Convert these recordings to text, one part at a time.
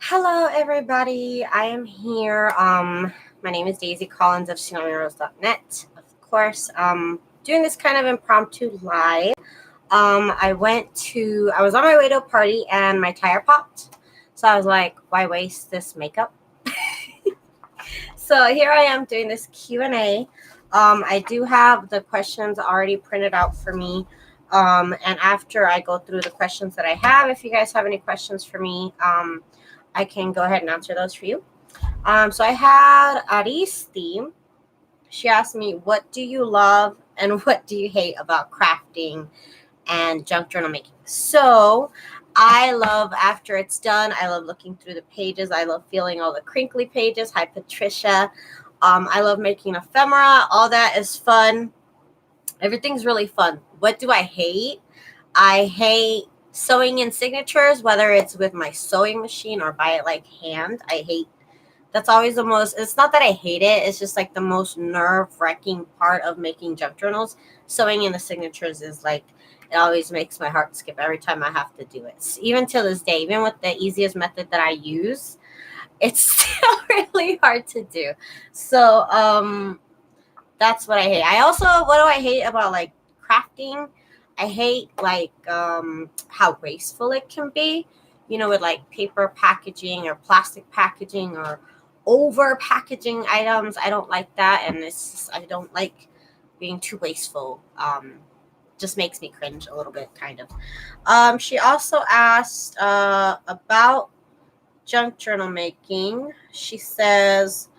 Hello, everybody. I am here. My name is Daisy Collins of TsunamiRose.net. Of course, doing this kind of impromptu live. I was on my way to a party and my tire popped. So I was like, why waste this makeup? So here I am doing this Q&A. I do have the questions already printed out for me. And after I go through the questions that I have, if you guys have any questions for me, I can go ahead and answer those for you. So I had Aristi. She asked me, what do you love and what do you hate about crafting and junk journal making? So I love, after it's done, I love looking through the pages. I love feeling all the crinkly pages. Hi, Patricia. I love making ephemera. All that is fun. Everything's really fun. What do I hate? I hate sewing in signatures, whether it's with my sewing machine or by like hand. That's always the most, it's not that I hate it, it's just like the most nerve-wracking part of making junk journals. Sewing in the signatures is like, it always makes my heart skip every time I have to do it. Even to this day, even with the easiest method that I use, it's still really hard to do. So that's what I hate. I also, what do I hate about like crafting? I hate like how wasteful it can be, with like paper packaging or plastic packaging or over packaging items. I don't like that, and I don't like being too wasteful. Just makes me cringe a little bit, kind of. She also asked about junk journal making. She says,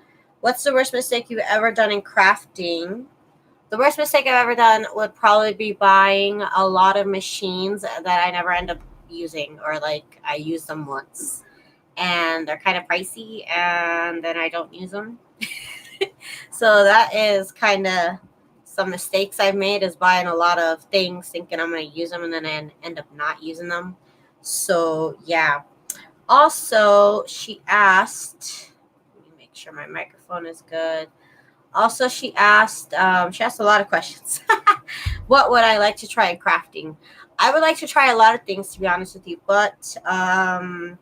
what's the worst mistake you've ever done in crafting? The worst mistake I've ever done would probably be buying a lot of machines that I never end up using, or like I use them once and they're kind of pricey and then I don't use them. So that is kind of some mistakes I've made, is buying a lot of things thinking I'm going to use them and then I end up not using them. So yeah. Also, she asked, let me make sure my microphone is good. Also, she asked a lot of questions. What would I like to try in crafting? I would like to try a lot of things, to be honest with you, but I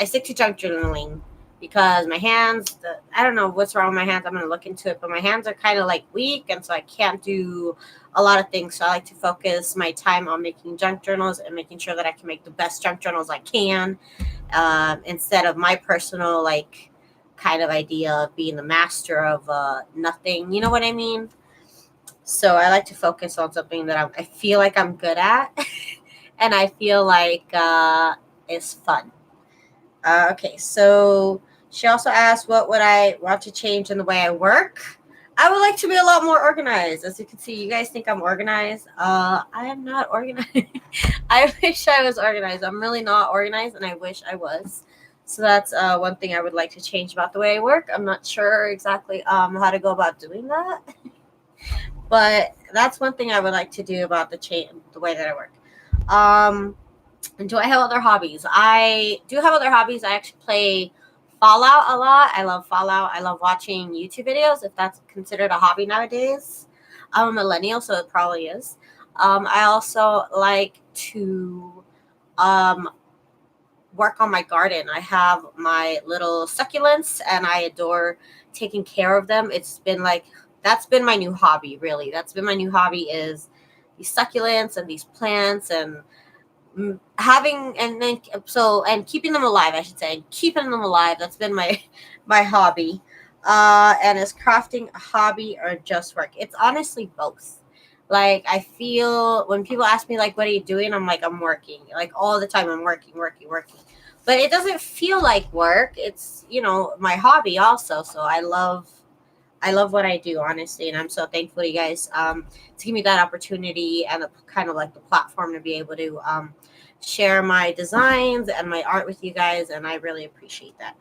stick to junk journaling because my hands, I don't know what's wrong with my hands. I'm going to look into it, but my hands are kind of like weak, and so I can't do a lot of things. So I like to focus my time on making junk journals and making sure that I can make the best junk journals I can, instead of my personal, like, kind of idea of being the master of nothing. You know what I mean? So I like to focus on something that I feel like I'm good at and I feel like is fun. Okay, so she also asked, what would I want to change in the way I work? I would like to be a lot more organized. As you can see, you guys think I'm organized. I am not organized. I wish I was organized. I'm really not organized, and I wish I was. So that's one thing I would like to change about the way I work. I'm not sure exactly how to go about doing that, but that's one thing I would like to do about the way that I work. And do I have other hobbies? I do have other hobbies. I actually play Fallout a lot. I love Fallout. I love watching YouTube videos, if that's considered a hobby nowadays. I'm a millennial, so it probably is. I also like to um, work on my garden. I have my little succulents, and I adore taking care of them. That's been my new hobby, really. That's been my new hobby, is these succulents and these plants, and keeping them alive, I should say, keeping them alive. That's been my hobby. And is crafting a hobby or just work? It's honestly both. Like, I feel when people ask me, like, what are you doing, I'm like, I'm working, like, all the time. I'm working, but it doesn't feel like work. It's, my hobby also. So I love what I do, honestly, and I'm so thankful to you guys to give me that opportunity and kind of like the platform to be able to share my designs and my art with you guys, and I really appreciate that.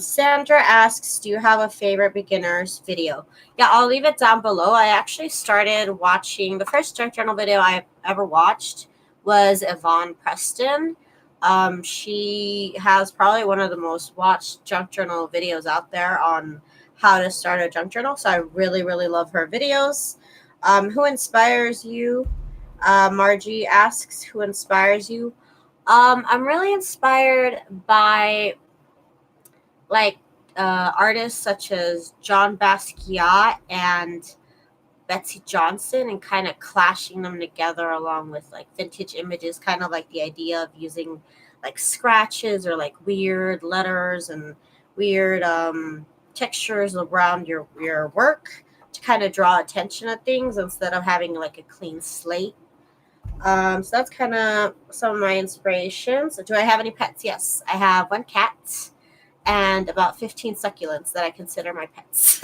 Sandra asks, do you have a favorite beginner's video? Yeah, I'll leave it down below. I actually started watching, the first junk journal video I ever watched was Yvonne Preston. She has probably one of the most watched junk journal videos out there on how to start a junk journal. So I really, really love her videos. Who inspires you? Margie asks, who inspires you? I'm really inspired by like artists such as John Basquiat and Betsy Johnson, and kind of clashing them together along with like vintage images, kind of like the idea of using like scratches or like weird letters and weird textures around your work to kind of draw attention to things instead of having like a clean slate. So that's kind of some of my inspirations. Do I have any pets? Yes, I have one cat and about 15 succulents that I consider my pets.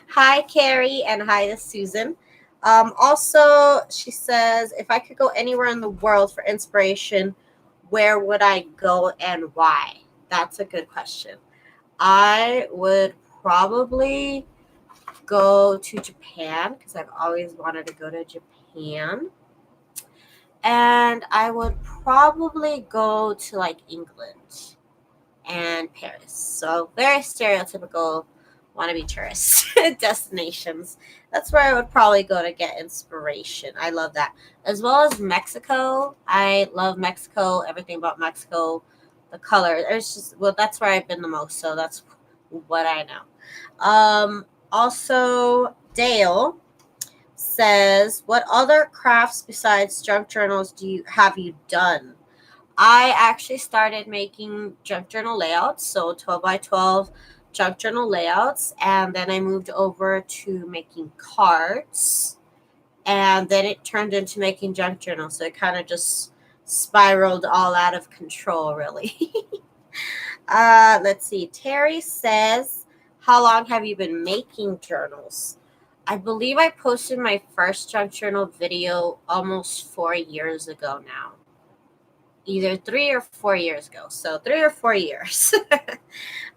Hi, Carrie, and hi to Susan. Also, she says, if I could go anywhere in the world for inspiration, where would I go and why? That's a good question. I would probably go to Japan because I've always wanted to go to Japan. And I would probably go to like England and Paris. So very stereotypical wannabe tourist destinations. That's where I would probably go to get inspiration. I love that. As well as Mexico. I love Mexico, everything about Mexico, the color. There's just, well, that's where I've been the most, so that's what I know. Also, Dale says, what other crafts besides junk journals have you done? I actually started making junk journal layouts, so 12 by 12 junk journal layouts, and then I moved over to making cards, and then it turned into making junk journals. So it kind of just spiraled all out of control, really. Let's see. Terry says, how long have you been making journals? I believe I posted my first junk journal video almost 4 years ago now. Either 3 or 4 years ago. So 3 or 4 years.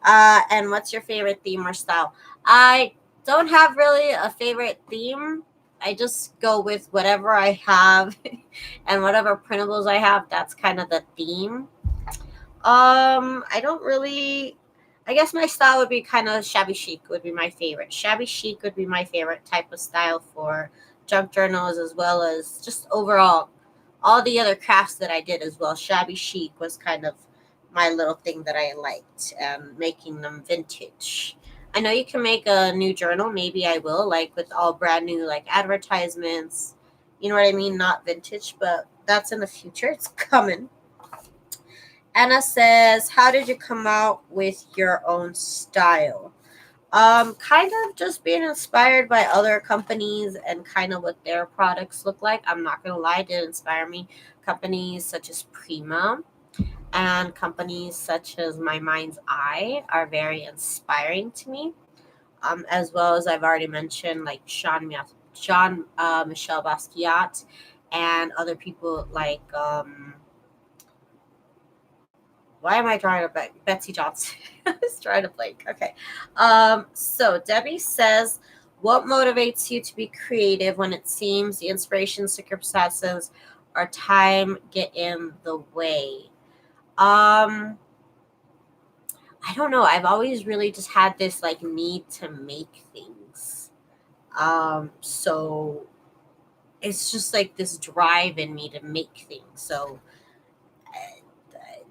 And what's your favorite theme or style? I don't have really a favorite theme. I just go with whatever I have and whatever printables I have. That's kind of the theme. I don't really. I guess my style would be kind of shabby chic. Would be my favorite. Shabby chic would be my favorite type of style for junk journals, as well as just overall all the other crafts that I did as well. Shabby chic was kind of my little thing that I liked, making them vintage. I know you can make a new journal. Maybe I will, like with all brand new like advertisements. You know what I mean? Not vintage, but that's in the future. It's coming. Anna says, how did you come out with your own style? Kind of just being inspired by other companies and kind of what their products look like. I'm not gonna lie, it did inspire me. Companies such as Prima and companies such as My Mind's Eye are very inspiring to me. As well as I've already mentioned, like Jean Michel Basquiat and other people like why am I drawing a Betsy Johnson? I was trying to blink. Okay. So Debbie says, what motivates you to be creative when it seems the inspiration, circumstances, or time get in the way? I don't know. I've always really just had this like need to make things. So it's just like this drive in me to make things. So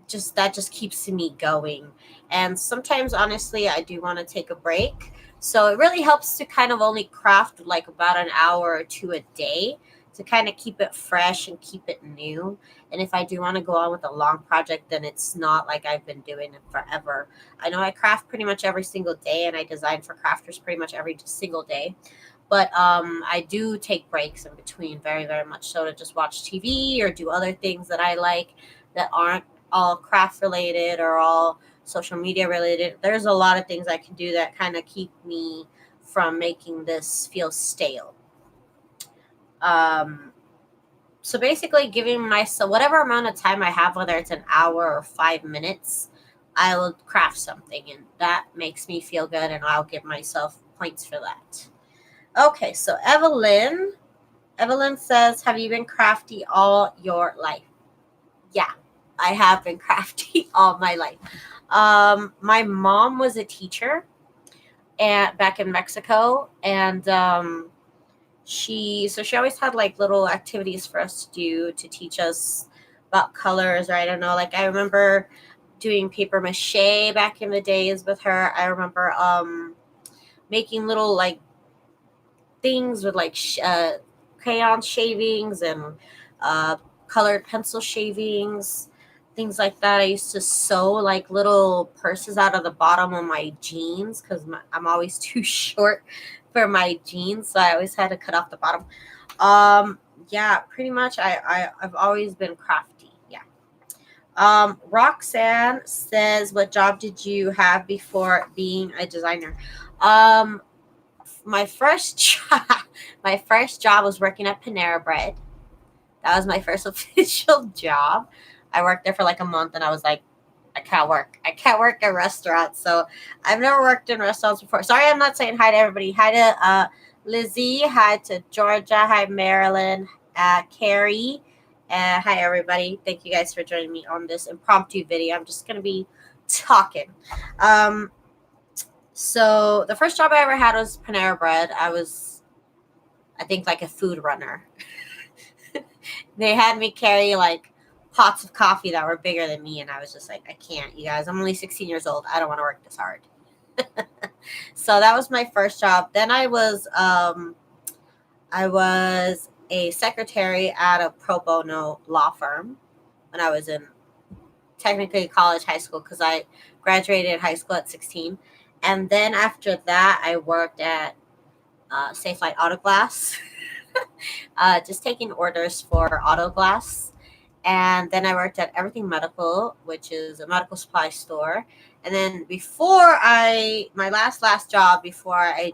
just that just keeps me going. And sometimes honestly I do want to take a break, so it really helps to kind of only craft like about an hour or two a day to kind of keep it fresh and keep it new. And if I do want to go on with a long project, then it's not like I've been doing it forever. I know I craft pretty much every single day, and I design for crafters pretty much every single day, but I do take breaks in between, very very much so, to just watch TV or do other things that I like that aren't all craft related or all social media related. There's a lot of things I can do that kind of keep me from making this feel stale. Um, so basically, giving myself whatever amount of time I have, whether it's an hour or 5 minutes, I will craft something, and that makes me feel good, and I'll give myself points for that. Okay, so Evelyn says, have you been crafty all your life? Yeah, I have been crafty all my life. My mom was a teacher back in Mexico, and she always had like little activities for us to do to teach us about colors, or I don't know. Like I remember doing paper mache back in the days with her. I remember making little like things with like crayon shavings and colored pencil shavings, things like that. I used to sew like little purses out of the bottom of my jeans because I'm always too short for my jeans, so I always had to cut off the bottom. Yeah, pretty much. I've always been crafty. Yeah. Roxanne says, "What job did you have before being a designer?" Um, my first job, my first job was working at Panera Bread. That was my first official job. I worked there for like a month, and I was like, I can't work. I can't work in restaurants. So I've never worked in restaurants before. Sorry, I'm not saying hi to everybody. Hi to Lizzie. Hi to Georgia. Hi, Marilyn. Carrie. Hi, everybody. Thank you guys for joining me on this impromptu video. I'm just going to be talking. So the first job I ever had was Panera Bread. I was, I think, like a food runner. They had me carry like pots of coffee that were bigger than me, and I was just like, I can't, you guys. I'm only 16 years old. I don't want to work this hard. So that was my first job. Then I was a secretary at a pro bono law firm when I was in technically college, high school, because I graduated high school at 16. And then after that, I worked at Safe Light Auto Glass, just taking orders for auto glass. And then I worked at Everything Medical, which is a medical supply store. And then my last job before I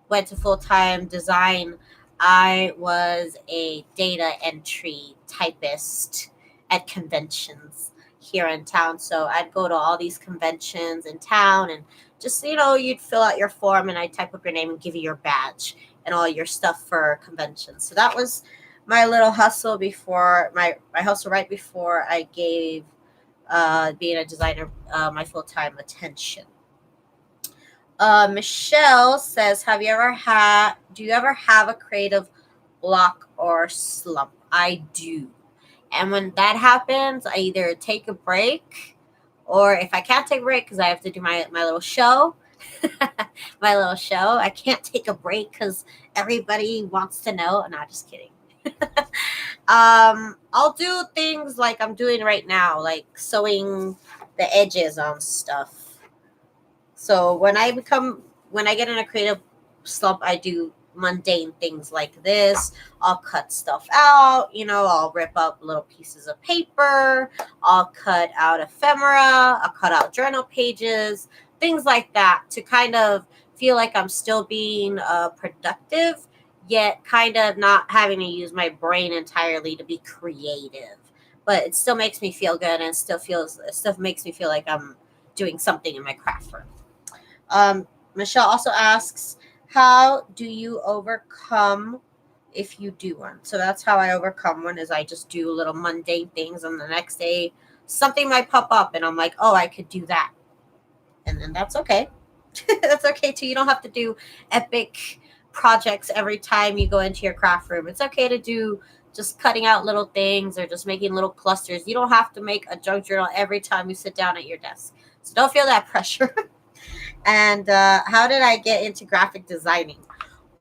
went to full-time design, I was a data entry typist at conventions here in town. So I'd go to all these conventions in town and just, you'd fill out your form and I'd type up your name and give you your badge and all your stuff for conventions. So that was my little hustle before my hustle right before I gave being a designer my full-time attention. Michelle says, do you ever have a creative block or slump? I do. And when that happens, I either take a break, or if I can't take a break because I have to do my little show, I can't take a break because everybody wants to know. No, just kidding. I'll do things like I'm doing right now, like sewing the edges on stuff. So when I get in a creative slump, I do mundane things like this. I'll cut stuff out, I'll rip up little pieces of paper. I'll cut out ephemera. I'll cut out journal pages, things like that to kind of feel like I'm still being productive, yet kind of not having to use my brain entirely to be creative. But it still makes me feel good, and it still makes me feel like I'm doing something in my craft room. Michelle also asks, how do you overcome if you do one? So that's how I overcome one, is I just do little mundane things, and the next day something might pop up and I'm like, oh, I could do that. And then that's okay. That's okay too. You don't have to do epic projects every time you go into your craft room. It's okay to do just cutting out little things or just making little clusters. You don't have to make a junk journal every time you sit down at your desk. So don't feel that pressure. And how did I get into graphic designing?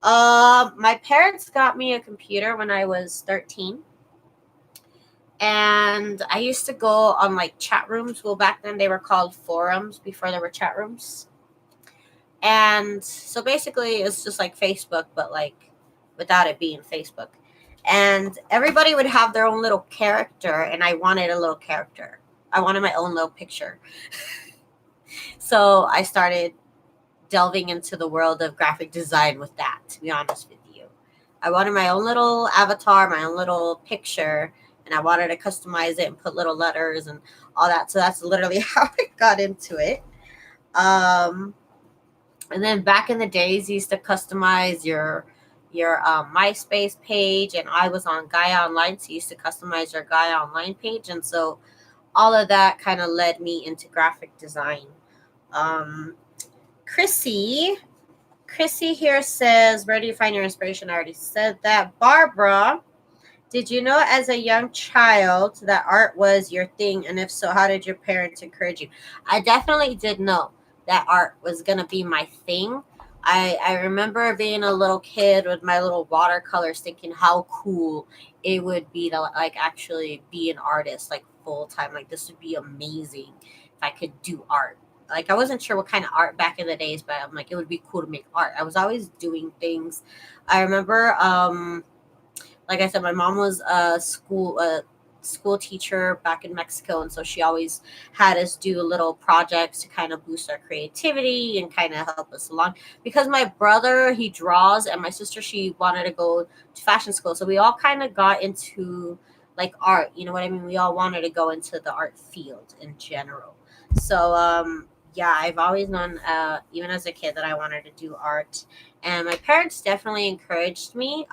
My parents got me a computer when I was 13. And I used to go on like chat rooms. Well, back then they were called forums before there were chat rooms. And so basically it's just like Facebook, but like without it being Facebook. And everybody would have their own little character, and I wanted a little character. I wanted my own little picture. So I started delving into the world of graphic design with that, to be honest with you. I wanted my own little avatar, my own little picture, and I wanted to customize it and put little letters and all that. So that's literally how I got into it. And then back in the days, you used to customize your MySpace page, and I was on Gaia Online, so you used to customize your Gaia Online page. And so all of that kind of led me into graphic design. Chrissy here says, where do you find your inspiration? I already said that. Barbara Did you know as a young child that art was your thing? And if so, how did your parents encourage you? I definitely did know that art was going to be my thing. I remember being a little kid with my little watercolors thinking how cool it would be to like actually be an artist like full time. Like this would be amazing if I could do art. Like I wasn't sure what kind of art back in the days, but I'm like it would be cool to make art. I was always doing things. I remember like I said, my mom was a school teacher back in Mexico, and so she always had us do little projects to kind of boost our creativity and kind of help us along. Because my brother he draws, and my sister she wanted to go to fashion school, so we all kind of got into like art. You know what I mean? We all wanted to go into the art field in general. So yeah, I've always known, even as a kid, that I wanted to do art, and my parents definitely encouraged me.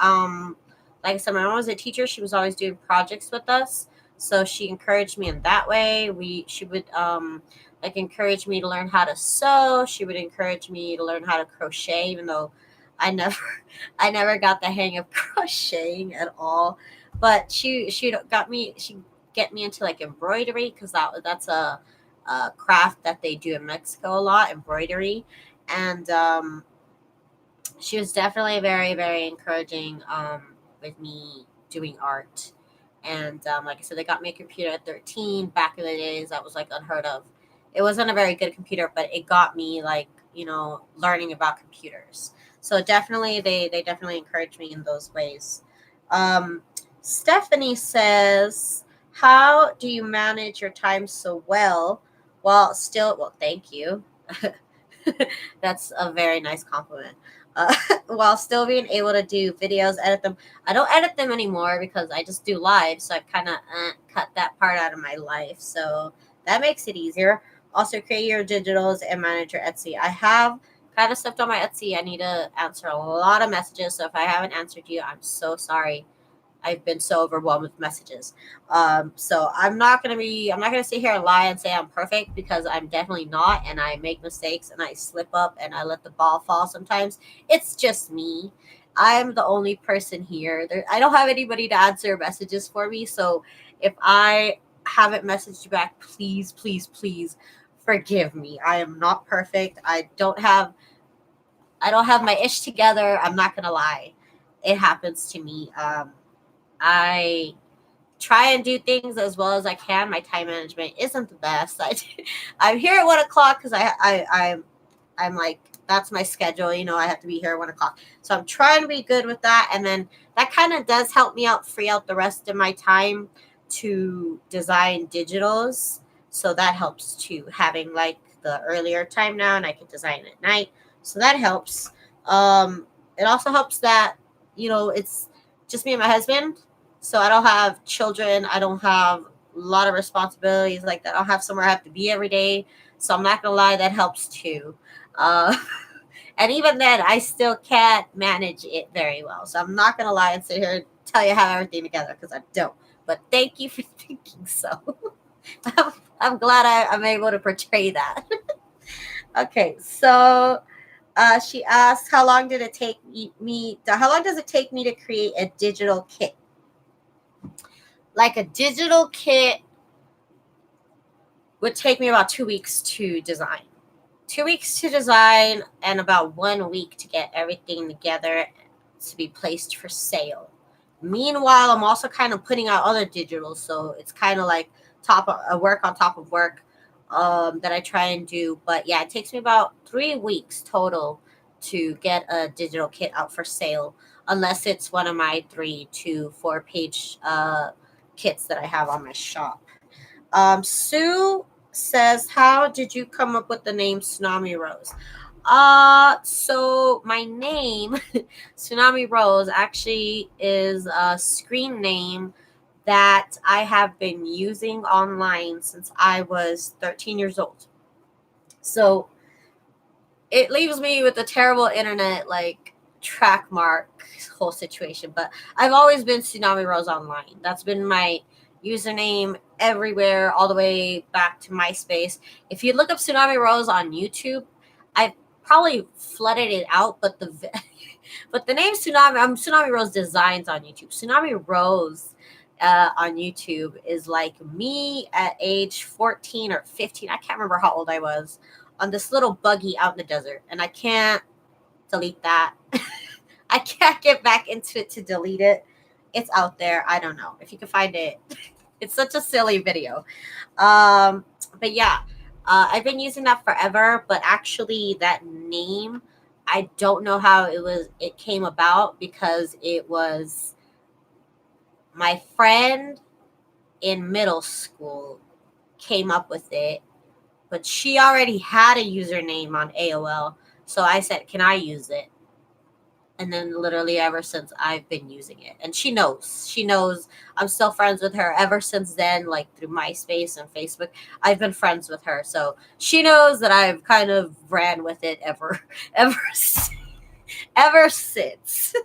Like I said, my mom was a teacher. She was always doing projects with us, so she encouraged me in that way. She would like encourage me to learn how to sew. She would encourage me to learn how to crochet, even though I never I never got the hang of crocheting at all. But she get me into like embroidery because that's a craft that they do in Mexico a lot, embroidery, and she was definitely very, very encouraging with me doing art. And like I said, they got me a computer at 13. Back in the days, that was like unheard of. It wasn't a very good computer, but it got me like, learning about computers. So definitely, they definitely encouraged me in those ways. Um, Stephanie says, how do you manage your time so well while still, well, thank you. That's a very nice compliment. While still being able to do videos, edit them. I don't edit them anymore because I just do live, so I've kind of cut that part out of my life. So that makes it easier. Also, create your digitals and manage your Etsy. I have kind of stepped on my Etsy. I need to answer a lot of messages, so if I haven't answered you, I'm so sorry. I've been so overwhelmed with messages. So I'm not gonna sit here and lie and say I'm perfect because I'm definitely not, and I make mistakes and I slip up and I let the ball fall sometimes. It's just me. I'm the only person here. I don't have anybody to answer messages for me. So if I haven't messaged you back, please, please, please forgive me. I am not perfect. I don't have my ish together. I'm not gonna lie. It happens to me. I try and do things as well as I can. My time management isn't the best. I'm here at 1 o'clock because I'm like that's my schedule. I have to be here at 1 o'clock. So I'm trying to be good with that, and then that kind of does help me out, free out the rest of my time to design digitals. So that helps too. Having like the earlier time now, and I can design at night. So that helps. It also helps that it's just me and my husband, so I don't have children. I don't have a lot of responsibilities like that. I don't have somewhere I have to be every day. So I'm not gonna lie, that helps too. Uh, and even then, I still can't manage it very well. So I'm not gonna lie and sit here and tell you how everything together because I don't. But thank you for thinking so. I'm glad I'm able to portray that. Okay, so she asked, how long did it take me? How long does it take me to create a digital kit? Like a digital kit would take me about 2 weeks to design. 2 weeks to design and about 1 week to get everything together to be placed for sale. Meanwhile, I'm also kind of putting out other digitals, so it's kind of like top of work on top of work that I try and do. But yeah, it takes me about 3 weeks total to get a digital kit out for sale, unless it's one of my 3 to 4 page kits that I have on my shop. Sue says, how did you come up with the name Tsunami Rose? So my name, Tsunami Rose, actually is a screen name that I have been using online since I was 13 years old. So it leaves me with a terrible internet like track mark whole situation. But I've always been Tsunami Rose online. That's been my username everywhere, all the way back to MySpace. If you look up Tsunami Rose on YouTube, I've probably flooded it out, but But the name Tsunami, Tsunami Rose Designs on YouTube. Tsunami Rose on YouTube is like me at age 14 or 15. I can't remember how old I was, on this little buggy out in the desert. And I can't delete that. I can't get back into it to delete it. It's out there. I don't know if you can find it. It's such a silly video. But yeah, I've been using that forever. But actually, that name, I don't know how it came about, because it was my friend in middle school came up with it, but she already had a username on AOL. So I said, can I use it? And then literally ever since, I've been using it. And she knows I'm still friends with her ever since then, like through MySpace and Facebook. I've been friends with her. So she knows that I've kind of ran with it ever, ever since.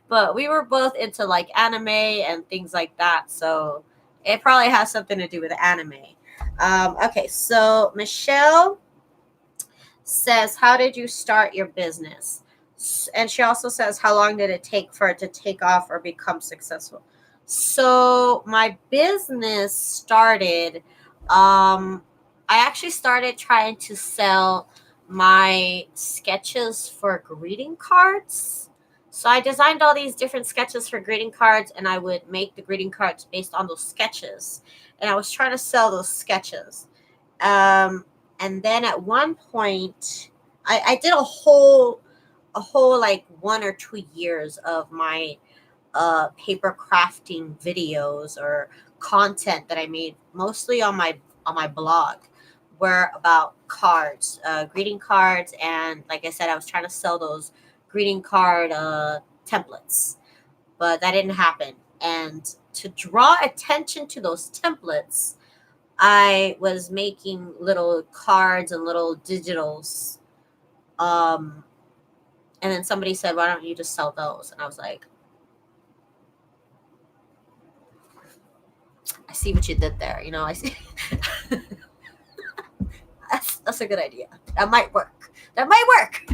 But we were both into like anime and things like that. So it probably has something to do with anime. Okay, so Michelle says, how did you start your business? And she also says, how long did it take for it to take off or become successful? So my business started, I actually started trying to sell my sketches for greeting cards. So I designed all these different sketches for greeting cards, and I would make the greeting cards based on those sketches. And I was trying to sell those sketches. And then at one point, I did a whole like 1 or 2 years of my paper crafting videos or content that I made mostly on my blog, were about cards, greeting cards, and like I said, I was trying to sell those greeting card templates, but that didn't happen. And to draw attention to those templates, I was making little cards and little digitals. Um, and then somebody said, why don't you just sell those? And I was like, I see what you did there. I see. That's a good idea. That might work. That might work.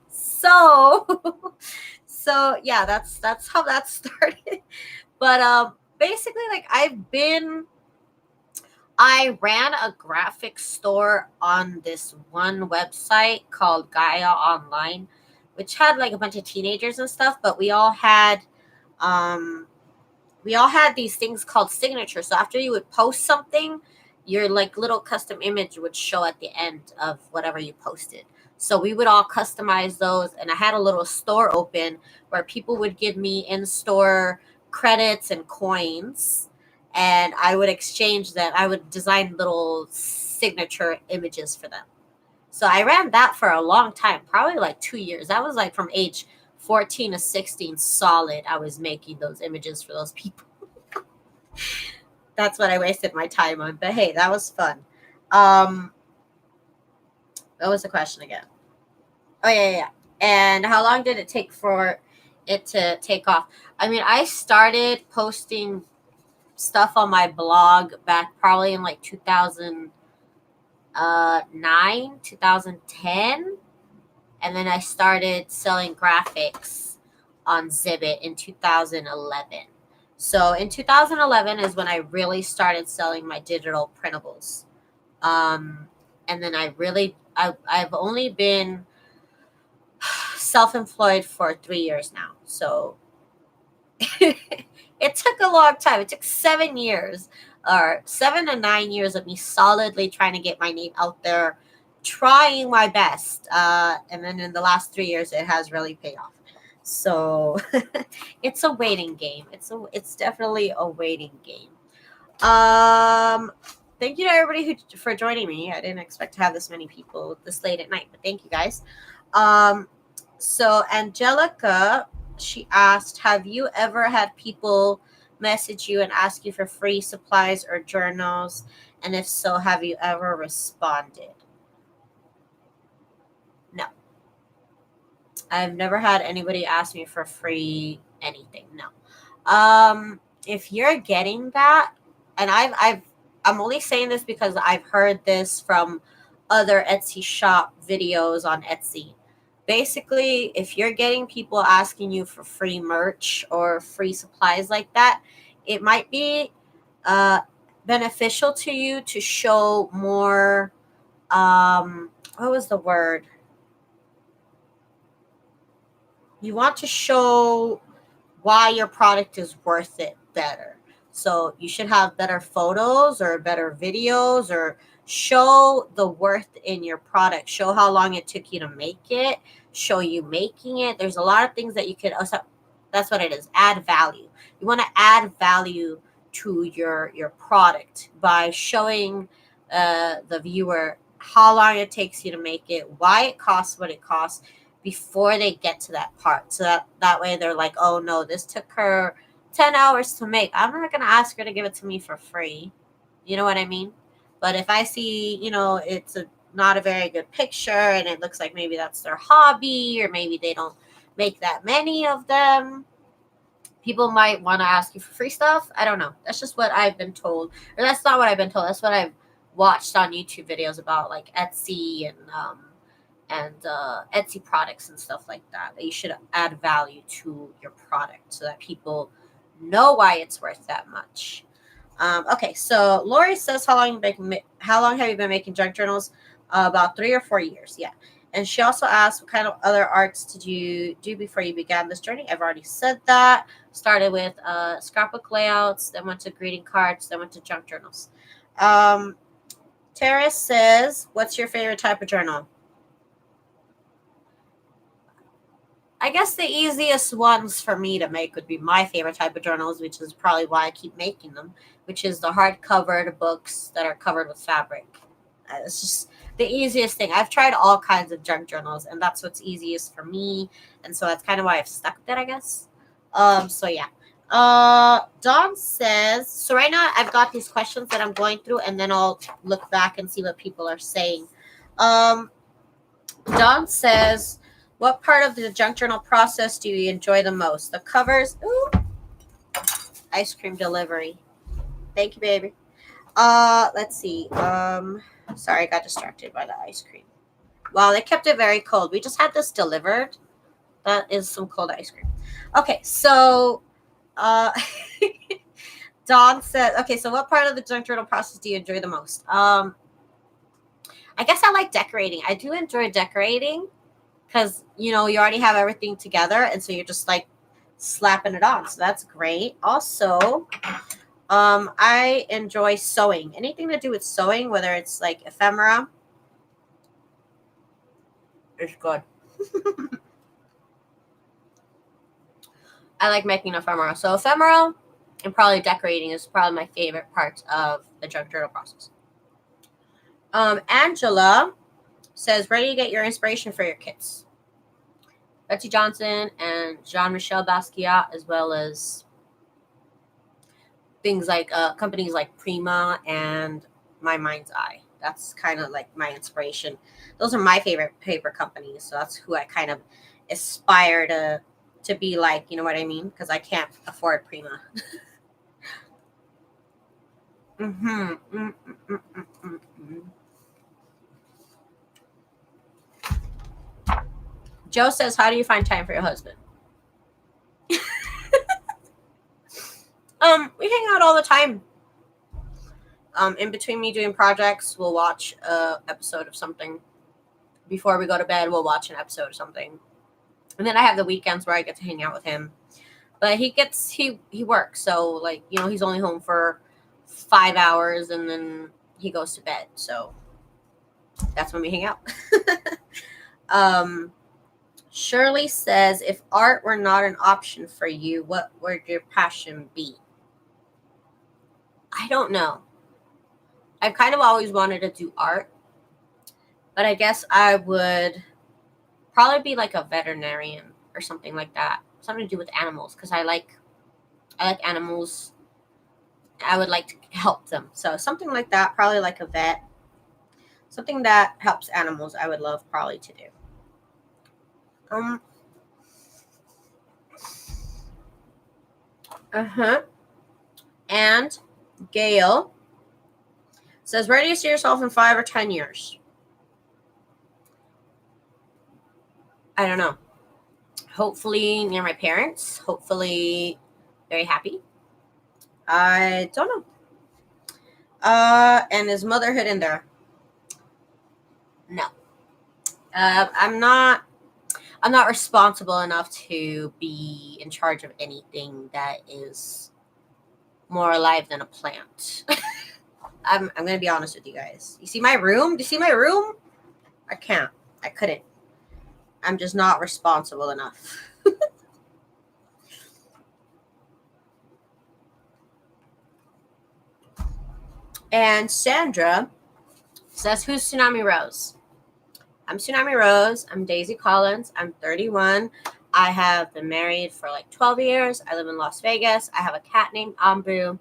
So, so yeah, that's how that started. But basically, like I ran a graphic store on this one website called Gaia Online, which had like a bunch of teenagers and stuff, but um we all had these things called signatures. So after you would post something, your like little custom image would show at the end of whatever you posted. So we would all customize those, and I had a little store open where people would give me in-store credits and coins, and I would exchange them. I would design little signature images for them. So I ran that for a long time, probably like 2 years. That was like from age 14 to 16 solid. I was making those images for those people. That's what I wasted my time on. But hey, that was fun. Um, what was the question again? Oh, yeah. And how long did it take for it to take off? I mean, I started posting stuff on my blog back probably in like 2009, 2010. And then I started selling graphics on Zibbit in 2011. So in 2011 is when I really started selling my digital printables. And then I've only been self-employed for 3 years now. So it took a long time. It took 7 years, or 7 to 9 years of me solidly trying to get my name out there, trying my best. And then in the last 3 years, it has really paid off. So it's a waiting game. It's definitely a waiting game. Thank you to everybody for joining me. I didn't expect to have this many people this late at night, but thank you guys. So Angelica, she asked, have you ever had people message you and ask you for free supplies or journals? And if so, have you ever responded? No. I've never had anybody ask me for free anything. No. If you're getting that, and I'm only saying this because I've heard this from other Etsy shop videos on Etsy. Basically, if you're getting people asking you for free merch or free supplies like that, it might be uh, beneficial to you to show more. What was the word? You want to show why your product is worth it better. So you should have better photos or better videos, or show the worth in your product. Show how long it took you to make it. Show you making it. There's a lot of things that you could also, that's what it is. Add value. You want to add value to your product by showing the viewer how long it takes you to make it, why it costs what it costs, before they get to that part. So that way they're like, oh no, this took her 10 hours to make. I'm not going to ask her to give it to me for free. You know what I mean? But if I see, it's not a very good picture and it looks like maybe that's their hobby, or maybe they don't make that many of them, people might want to ask you for free stuff. I don't know. That's just what I've been told. Or that's not what I've been told. That's what I've watched on YouTube videos about, like Etsy and Etsy products and stuff like that. That you should add value to your product so that people know why it's worth that much. Okay, so Lori says, how long have you been making junk journals? About 3 or 4 years. Yeah. And she also asked, what kind of other arts did you do before you began this journey? I've already said that. Started with scrapbook layouts, then went to greeting cards, then went to junk journals. Tara says, what's your favorite type of journal? I guess the easiest ones for me to make would be my favorite type of journals, which is probably why I keep making them, which is the hard-covered books that are covered with fabric. It's just the easiest thing. I've tried all kinds of junk journals, and that's what's easiest for me, and so that's kind of why I've stuck with it, I guess. So yeah. Dawn says, so right now I've got these questions that I'm going through, and then I'll look back and see what people are saying. Dawn says, what part of the junk journal process do you enjoy the most? The covers. Ooh, ice cream delivery. Thank you, baby. Let's see. Sorry, I got distracted by the ice cream. Well, they kept it very cold. We just had this delivered. That is some cold ice cream. Okay, so Dawn said, okay, so what part of the junk journal process do you enjoy the most? I guess I like decorating. I do enjoy decorating because, you already have everything together, and so you're just like slapping it on. So that's great. Also, I enjoy sewing. Anything to do with sewing, whether it's like ephemera, is good. I like making ephemera. So ephemera and probably decorating is probably my favorite parts of the junk journal process. Angela says, where do you get your inspiration for your kits? Betsy Johnson and Jean-Michel Basquiat, as well as things like companies like Prima and My Mind's Eye. That's kind of like my inspiration. Those are my favorite paper companies, so that's who I kind of aspire to be like. You know what I mean? Because I can't afford Prima. Joe says, how do you find time for your husband? We hang out all the time. In between me doing projects, we'll watch an episode of something. Before we go to bed, we'll watch an episode of something. And then I have the weekends where I get to hang out with him. But he works, so like, he's only home for 5 hours and then he goes to bed. So that's when we hang out. Shirley says, if art were not an option for you, what would your passion be? I don't know. I've kind of always wanted to do art, but I guess I would probably be like a veterinarian or something like that. Something to do with animals, because I like animals. I would like to help them. So something like that, probably like a vet. Something that helps animals, I would love probably to do. And Gail says, where do you see yourself in 5 or 10 years? I don't know. Hopefully near my parents. Hopefully very happy. I don't know. And is motherhood in there? No. I'm not. I'm not responsible enough to be in charge of anything that is more alive than a plant. I'm gonna be honest with you guys. You see my room? Do you see my room? I can't. I couldn't. I'm just not responsible enough. And Sandra says, who's Tsunami Rose? I'm Tsunami Rose. I'm Daisy Collins. I'm 31. I have been married for like 12 years. I live in Las Vegas. I have a cat named Ambu.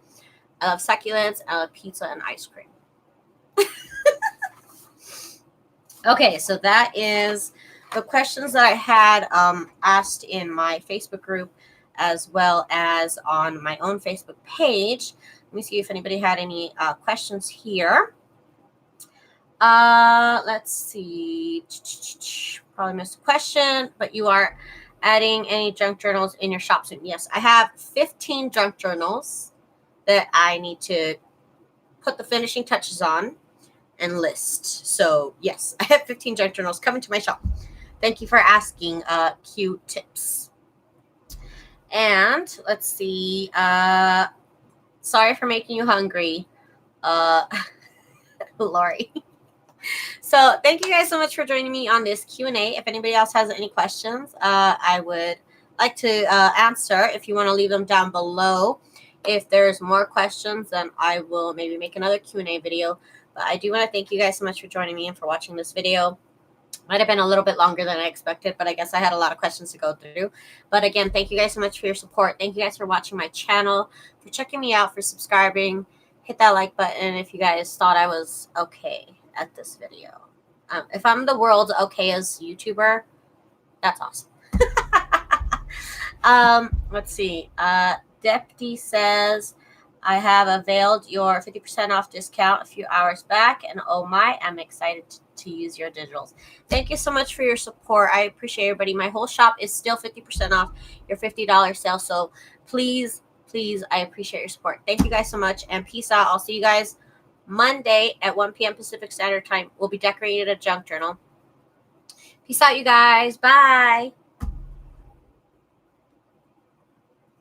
I love succulents. I love pizza and ice cream. Okay, so that is the questions that I had asked in my Facebook group as well as on my own Facebook page. Let me see if anybody had any questions here. Let's see. Probably missed a question, but you are adding any junk journals in your shop soon? Yes, I have 15 junk journals that I need to put the finishing touches on and list. So yes, I have 15 junk journals coming to my shop. Thank you for asking, cute tips. And let's see. Sorry for making you hungry, Lori. So thank you guys so much for joining me on this Q&A. If anybody else has any questions, I would like to answer. If you want to leave them down below. If there's more questions, then I will maybe make another Q&A video. But I do want to thank you guys so much for joining me and for watching this video. Might have been a little bit longer than I expected, but I guess I had a lot of questions to go through. But again, thank you guys so much for your support. Thank you guys for watching my channel, for checking me out, for subscribing. Hit that like button if you guys thought I was okay at this video. If I'm the world's okayest YouTuber, that's awesome. Let's see. Deputy says, I have availed your 50% off discount a few hours back, and oh my, I'm excited to use your digitals. Thank you so much for your support. I appreciate everybody. My whole shop is still 50% off your $50 sale, so please, I appreciate your support. Thank you guys so much, and peace out. I'll see you guys Monday at 1 p.m. Pacific Standard Time. We'll be decorating a junk journal. Peace out, you guys. Bye.